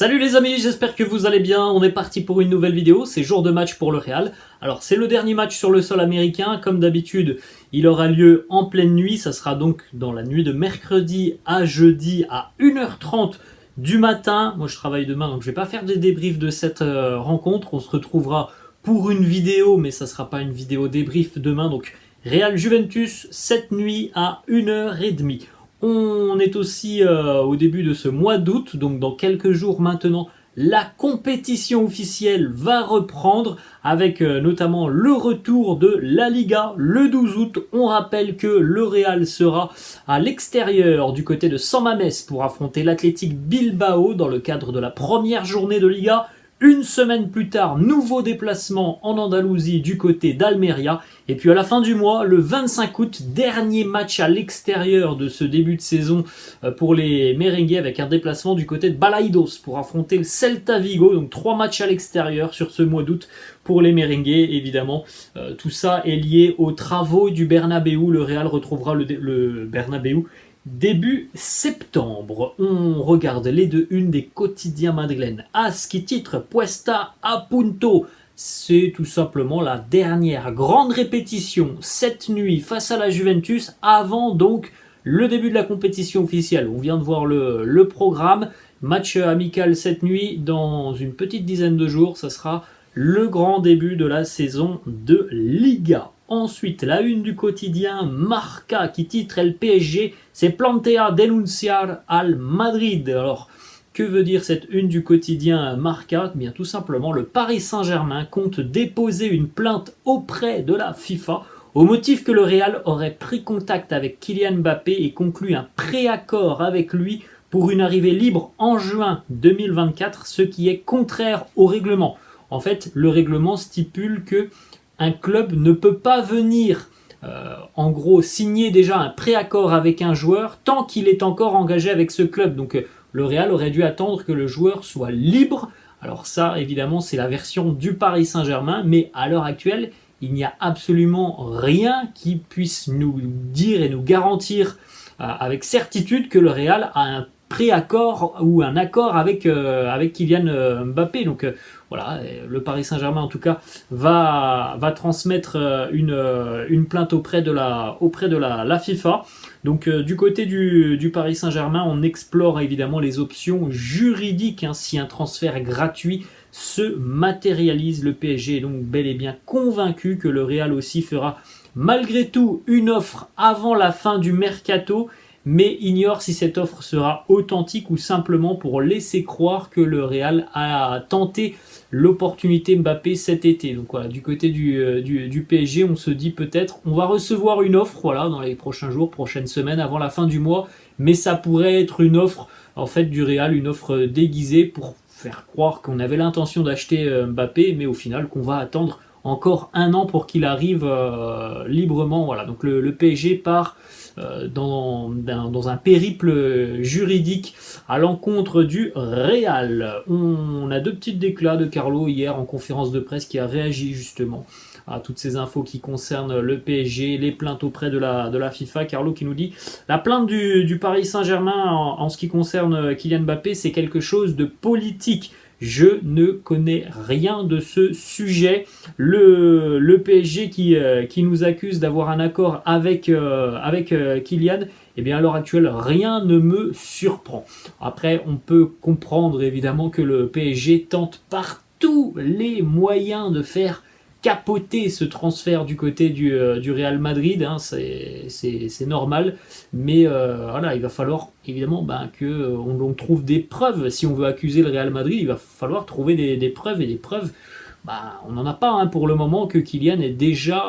Salut les amis, j'espère que vous allez bien. On est parti pour une nouvelle vidéo, c'est jour de match pour le Real. Alors c'est le dernier match sur le sol américain, comme d'habitude il aura lieu en pleine nuit, ça sera donc dans la nuit de mercredi à jeudi à 1h30 du matin. Moi je travaille demain donc je vais pas faire des débriefs de cette rencontre, on se retrouvera pour une vidéo mais ça sera pas une vidéo débrief demain. Donc Real Juventus cette nuit à 1h30. On est aussi au début de ce mois d'août, donc dans quelques jours maintenant, la compétition officielle va reprendre avec notamment le retour de la Liga le 12 août. On rappelle que le Real sera à l'extérieur du côté de San Mamés pour affronter l'Athletic Bilbao dans le cadre de la première journée de Liga. Une semaine plus tard, nouveau déplacement en Andalousie du côté d'Almeria. Et puis à la fin du mois, le 25 août, dernier match à l'extérieur de ce début de saison pour les merengues avec un déplacement du côté de Balaidos pour affronter le Celta Vigo. Donc 3 matchs à l'extérieur sur ce mois d'août pour les merengues. Évidemment, tout ça est lié aux travaux du Bernabéu. Le Real retrouvera le Bernabéu début septembre. On regarde les 2-1 des quotidiens madrilènes. AS qui titre Puesta a punto. C'est tout simplement la dernière grande répétition cette nuit face à la Juventus avant donc le début de la compétition officielle. On vient de voir le programme. Match amical cette nuit dans une petite dizaine de jours. Ça sera le grand début de la saison de Liga. Ensuite, la une du quotidien Marca qui titre le PSG, c'est plantea denunciar al Madrid. Alors, que veut dire cette une du quotidien Marca? Bien tout simplement, le Paris Saint-Germain compte déposer une plainte auprès de la FIFA au motif que le Real aurait pris contact avec Kylian Mbappé et conclu un préaccord avec lui pour une arrivée libre en juin 2024, ce qui est contraire au règlement. En fait, le règlement stipule que un club ne peut pas venir en gros signer déjà un préaccord avec un joueur tant qu'il est encore engagé avec ce club. Donc le Real aurait dû attendre que le joueur soit libre. Alors ça, évidemment, c'est la version du Paris Saint-Germain, mais à l'heure actuelle, il n'y a absolument rien qui puisse nous dire et nous garantir avec certitude que le Real a un préaccord ou un accord avec Kylian Mbappé. Donc voilà, le Paris Saint-Germain en tout cas va transmettre une plainte auprès de la FIFA. Donc du côté du Paris Saint-Germain, on explore évidemment les options juridiques si un transfert gratuit se matérialise. Le PSG est donc bel et bien convaincu que le Real aussi fera malgré tout une offre avant la fin du mercato, mais ignore si cette offre sera authentique ou simplement pour laisser croire que le Real a tenté l'opportunité Mbappé cet été. Donc voilà, du côté du PSG, on se dit peut-être on va recevoir une offre dans les prochains jours, prochaines semaines, avant la fin du mois, mais ça pourrait être une offre en fait du Real, une offre déguisée pour faire croire qu'on avait l'intention d'acheter Mbappé, mais au final qu'on va attendre encore un an pour qu'il arrive librement. Voilà, donc le PSG part dans un périple juridique à l'encontre du Real. On a deux petites déclats de Carlo hier en conférence de presse qui a réagi justement à toutes ces infos qui concernent le PSG, les plaintes auprès de la FIFA. Carlo qui nous dit la plainte du Paris Saint-Germain en ce qui concerne Kylian Mbappé, c'est quelque chose de politique. Je ne connais rien de ce sujet. Le PSG qui nous accuse d'avoir un accord avec Kylian, eh bien à l'heure actuelle, rien ne me surprend. Après, on peut comprendre évidemment que le PSG tente par tous les moyens de faire capoter ce transfert du côté du Real Madrid, c'est normal, mais voilà, il va falloir évidemment qu'on trouve des preuves. Si on veut accuser le Real Madrid, il va falloir trouver des preuves, et des preuves, on n'en a pas pour le moment que Kylian ait déjà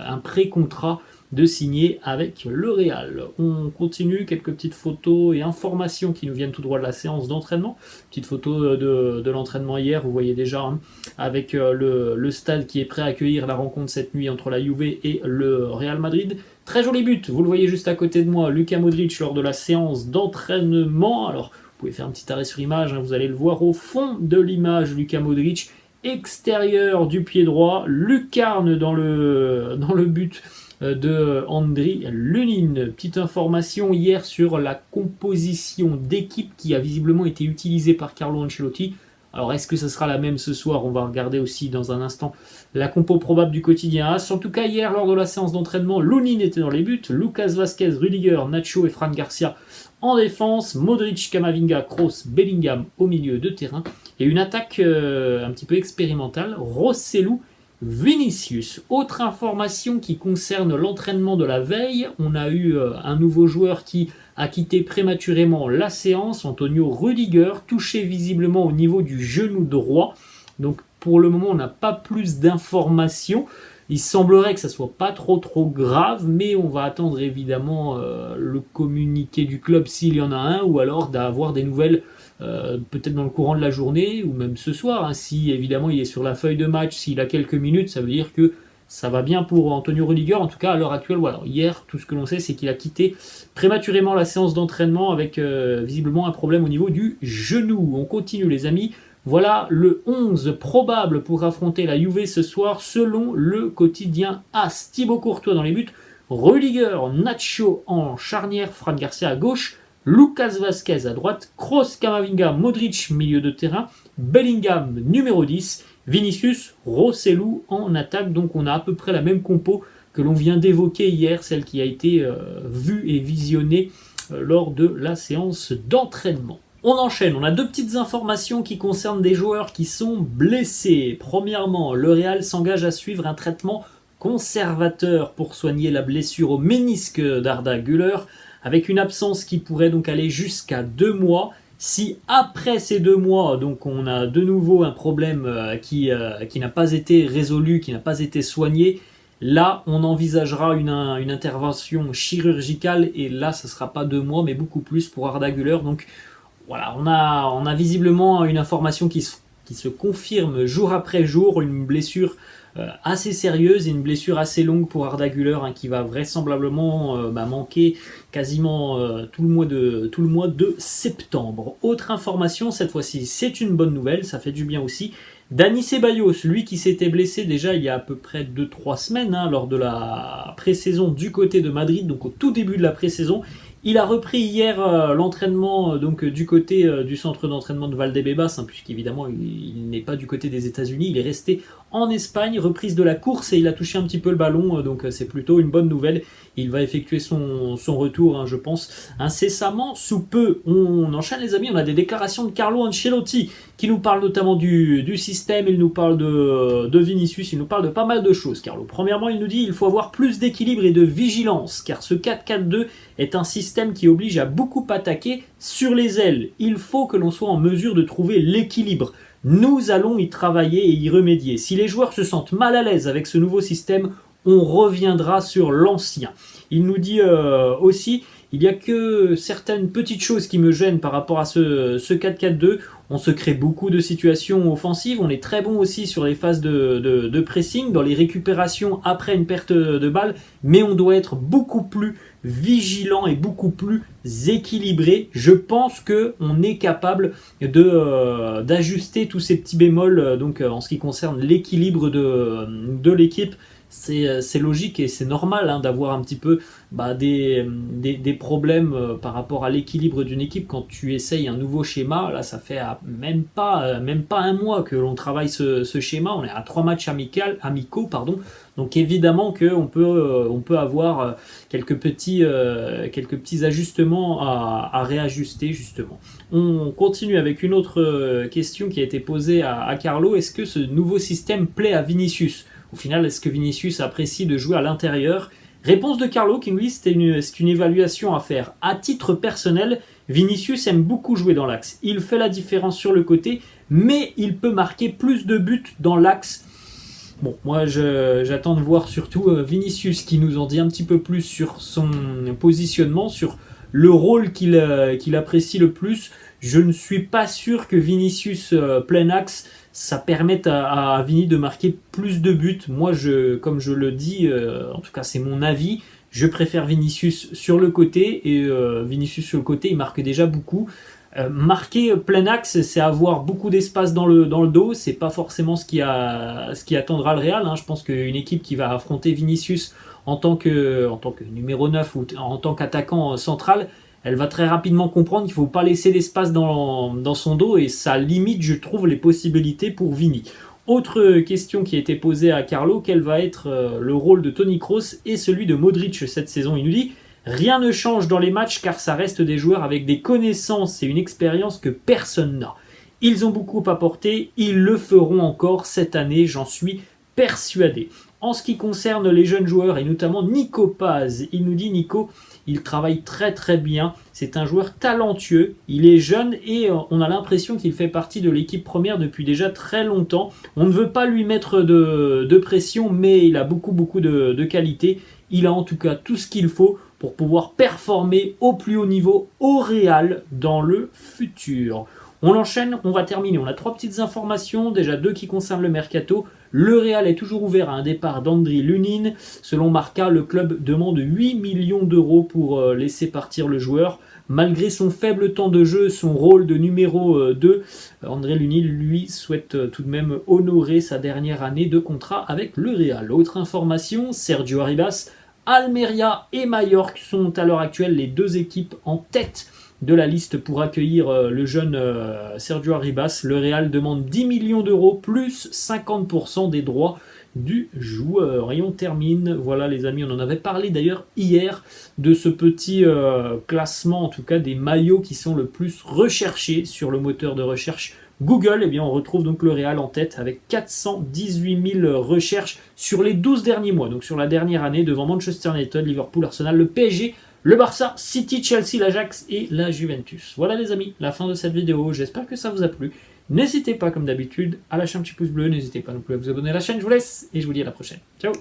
un pré-contrat de signer avec le Real. On continue, quelques petites photos et informations qui nous viennent tout droit de la séance d'entraînement. Petite photo de l'entraînement hier, vous voyez déjà, avec le stade qui est prêt à accueillir la rencontre cette nuit entre la Juve et le Real Madrid. Très joli but, vous le voyez juste à côté de moi, Luka Modric lors de la séance d'entraînement. Alors, vous pouvez faire un petit arrêt sur image, vous allez le voir au fond de l'image, Luka Modric, extérieur du pied droit, lucarne dans le but de Andriy Lunin. Petite information hier sur la composition d'équipe qui a visiblement été utilisée par Carlo Ancelotti. Alors est-ce que ça sera la même ce soir? On va regarder aussi dans un instant la compo probable du quotidien As. En tout cas hier lors de la séance d'entraînement, Lunin était dans les buts, Lucas Vazquez, Rudiger, Nacho et Fran Garcia en défense, Modric, Camavinga, Kroos, Bellingham au milieu de terrain et une attaque un petit peu expérimentale, Rossellou, Vinicius. Autre information qui concerne l'entraînement de la veille, on a eu un nouveau joueur qui a quitté prématurément la séance, Antonio Rudiger, touché visiblement au niveau du genou droit. Donc pour le moment on n'a pas plus d'informations. Il semblerait que ça soit pas trop grave, mais on va attendre évidemment le communiqué du club s'il y en a un, ou alors d'avoir des nouvelles peut-être dans le courant de la journée, ou même ce soir. Hein. Si évidemment il est sur la feuille de match, s'il a quelques minutes, ça veut dire que ça va bien pour Antonio Rudiger, en tout cas à l'heure actuelle. Voilà. Hier, tout ce que l'on sait, c'est qu'il a quitté prématurément la séance d'entraînement avec visiblement un problème au niveau du genou. On continue les amis. Voilà le 11 probable pour affronter la Juve ce soir selon le quotidien As. Thibaut Courtois dans les buts, Rudiger, Nacho en charnière, Fran Garcia à gauche, Lucas Vazquez à droite, Kroos, Camavinga, Modric milieu de terrain, Bellingham numéro 10, Vinicius, Rossellou en attaque. Donc on a à peu près la même compo que l'on vient d'évoquer hier, celle qui a été vue et visionnée lors de la séance d'entraînement. On enchaîne, on a deux petites informations qui concernent des joueurs qui sont blessés. Premièrement, le Real s'engage à suivre un traitement conservateur pour soigner la blessure au ménisque d'Arda Güler, avec une absence qui pourrait donc aller jusqu'à 2 mois. Si après ces 2 mois, donc on a de nouveau un problème qui n'a pas été résolu, qui n'a pas été soigné, là on envisagera une intervention chirurgicale, et là ça ne sera pas 2 mois mais beaucoup plus pour Arda Güler. Donc voilà, on a visiblement une information qui se confirme jour après jour, une blessure assez sérieuse et une blessure assez longue pour Arda Güler, hein, qui va vraisemblablement manquer quasiment tout le mois de septembre. Autre information, cette fois-ci c'est une bonne nouvelle, ça fait du bien aussi. Dani Ceballos, lui qui s'était blessé déjà il y a à peu près 2-3 semaines, hein, lors de la pré-saison du côté de Madrid, donc au tout début de la pré-saison. Il a repris hier l'entraînement donc du côté du centre d'entraînement de Valdebebas, hein, puisqu'évidemment il n'est pas du côté des États-Unis, il est resté en Espagne, reprise de la course, et il a touché un petit peu le ballon, donc c'est plutôt une bonne nouvelle. Il va effectuer son retour, hein, je pense, incessamment sous peu. On enchaîne les amis, on a des déclarations de Carlo Ancelotti qui nous parle notamment du système, il nous parle de Vinicius, il nous parle de pas mal de choses, Carlo. Premièrement, il nous dit qu'il faut avoir plus d'équilibre et de vigilance, car ce 4-4-2 est un système qui oblige à beaucoup attaquer sur les ailes. Il faut que l'on soit en mesure de trouver l'équilibre. Nous allons y travailler et y remédier. Si les joueurs se sentent mal à l'aise avec ce nouveau système, on reviendra sur l'ancien. Il nous dit aussi, il n'y a que certaines petites choses qui me gênent par rapport à ce 4-4-2. On se crée beaucoup de situations offensives. On est très bon aussi sur les phases de pressing, dans les récupérations après une perte de balle. Mais on doit être beaucoup plus vigilant et beaucoup plus équilibré. Je pense qu'on est capable d'ajuster tous ces petits bémols donc, en ce qui concerne l'équilibre de l'équipe. C'est logique et c'est normal, hein, d'avoir un petit peu des problèmes par rapport à l'équilibre d'une équipe quand tu essayes un nouveau schéma. Là, ça fait même pas 1 mois que l'on travaille ce schéma. On est à 3 matchs amicaux. Donc évidemment qu'on peut avoir quelques petits ajustements à réajuster justement. On continue avec une autre question qui a été posée à Carlo. Est-ce que ce nouveau système plaît à Vinicius ? Au final, est-ce que Vinicius apprécie de jouer à l'intérieur ? Réponse de Carlo qui nous dit c'est une évaluation à faire. À titre personnel, Vinicius aime beaucoup jouer dans l'axe. Il fait la différence sur le côté, mais il peut marquer plus de buts dans l'axe. Bon, moi j'attends de voir surtout Vinicius qui nous en dit un petit peu plus sur son positionnement, sur le rôle qu'il apprécie le plus. Je ne suis pas sûr que Vinicius plein axe, ça permette à Vini de marquer plus de buts. Moi, comme je le dis, en tout cas c'est mon avis, je préfère Vinicius sur le côté, et Vinicius sur le côté, il marque déjà beaucoup. Marquer plein axe, c'est avoir beaucoup d'espace dans le dos, c'est pas forcément ce qui attendra le Real, hein. Je pense qu'une équipe qui va affronter Vinicius en tant que numéro 9 ou en tant qu'attaquant central, elle va très rapidement comprendre qu'il ne faut pas laisser d'espace dans son dos et ça limite, je trouve, les possibilités pour Vini. Autre question qui a été posée à Carlo, quel va être le rôle de Toni Kroos et celui de Modric cette saison? Il nous dit « Rien ne change dans les matchs car ça reste des joueurs avec des connaissances et une expérience que personne n'a. Ils ont beaucoup apporté, ils le feront encore cette année, j'en suis persuadé. » En ce qui concerne les jeunes joueurs et notamment Nico Paz, il nous dit Nico, il travaille très très bien, c'est un joueur talentueux, il est jeune et on a l'impression qu'il fait partie de l'équipe première depuis déjà très longtemps. On ne veut pas lui mettre de pression, mais il a beaucoup de qualité. Il a en tout cas tout ce qu'il faut pour pouvoir performer au plus haut niveau au Real dans le futur. On enchaîne, on va terminer. On a 3 petites informations, déjà 2 qui concernent le mercato. Le Real est toujours ouvert à un départ d'Andriy Lunin. Selon Marca, le club demande 8 millions d'euros pour laisser partir le joueur. Malgré son faible temps de jeu, son rôle de numéro 2, Andriy Lunin, lui, souhaite tout de même honorer sa dernière année de contrat avec le Real. Autre information, Sergio Arribas, Almeria et Majorque sont à l'heure actuelle les 2 équipes en tête de la liste pour accueillir le jeune Sergio Arribas. Le Real demande 10 millions d'euros plus 50% des droits du joueur. Et on termine, voilà les amis, on en avait parlé d'ailleurs hier de ce petit classement, en tout cas des maillots qui sont le plus recherchés sur le moteur de recherche Google. Eh bien on retrouve donc le Real en tête avec 418 000 recherches sur les 12 derniers mois, donc sur la dernière année, devant Manchester United, Liverpool, Arsenal, le PSG, le Barça, City, Chelsea, l'Ajax et la Juventus. Voilà les amis, la fin de cette vidéo. J'espère que ça vous a plu. N'hésitez pas comme d'habitude à lâcher un petit pouce bleu. N'hésitez pas non plus à vous abonner à la chaîne. Je vous laisse et je vous dis à la prochaine. Ciao.